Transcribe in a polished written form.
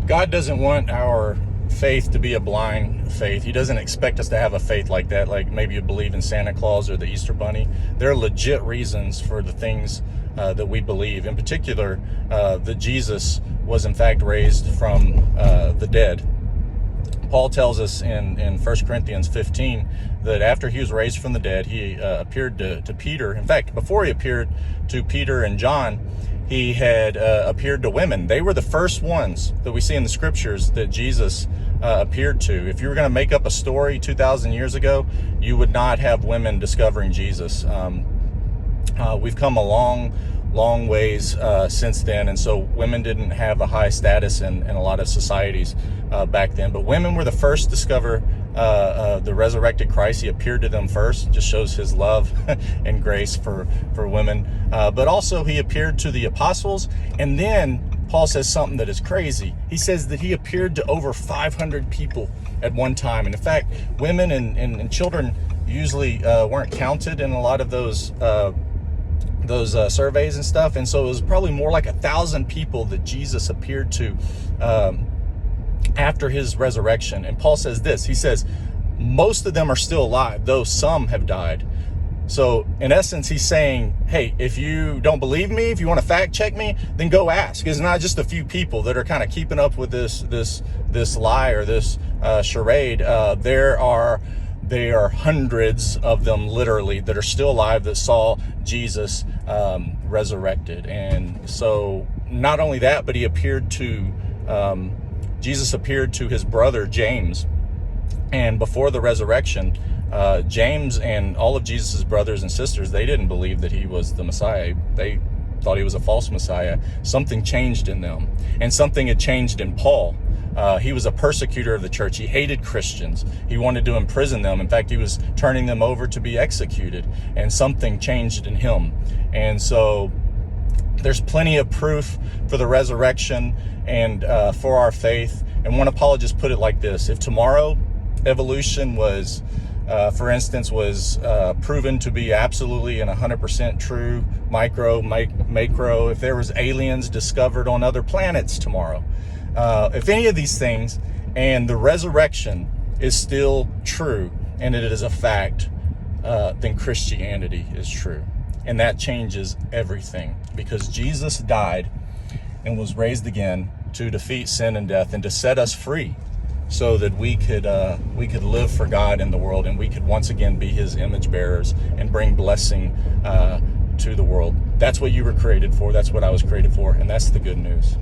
God doesn't want our faith to be a blind faith. He doesn't expect us to have a faith like that, like maybe you believe in Santa Claus or the Easter Bunny. There are legit reasons for the things that we believe. In particular, that Jesus was in fact raised from the dead. Paul tells us in 1 Corinthians 15 that after he was raised from the dead, he appeared to Peter. In fact, before he appeared to Peter and John, he had appeared to women. They were the first ones that we see in the scriptures that Jesus appeared to. If you were going to make up a story 2,000 years ago, you would not have women discovering Jesus. We've come a long ways since then, and so women didn't have a high status in a lot of societies back then. But women were the first to discover the resurrected Christ. He appeared to them first. It just shows his love and grace for women. But also he appeared to the apostles, and then Paul says something that is crazy. He says that he appeared to over 500 people at one time. And in fact, women and children usually weren't counted in a lot of those surveys and stuff, and so it was probably more like 1,000 people that Jesus appeared to after his resurrection. And Paul says this, he says, most of them are still alive, though some have died. So in essence, he's saying, hey, if you don't believe me, if you want to fact check me, then go ask. It's not just a few people that are kind of keeping up with this lie or this charade. There are hundreds of them literally that are still alive that saw Jesus resurrected. And so not only that, but Jesus appeared to his brother James. And before the resurrection, James and all of Jesus's brothers and sisters, they didn't believe that he was the Messiah. They thought he was a false Messiah. Something changed in them, and something had changed in Paul. He was a persecutor of the church. He hated Christians. He wanted to imprison them. In fact, he was turning them over to be executed, and something changed in him. And so there's plenty of proof for the resurrection and for our faith. And one apologist put it like this: if tomorrow evolution was, for instance, was proven to be absolutely and 100% true, macro, if there was aliens discovered on other planets tomorrow, if any of these things, and the resurrection is still true and it is a fact, then Christianity is true. And that changes everything, because Jesus died and was raised again to defeat sin and death and to set us free so that we could live for God in the world, and we could once again be his image bearers and bring blessing to the world. That's what you were created for. That's what I was created for. And that's the good news.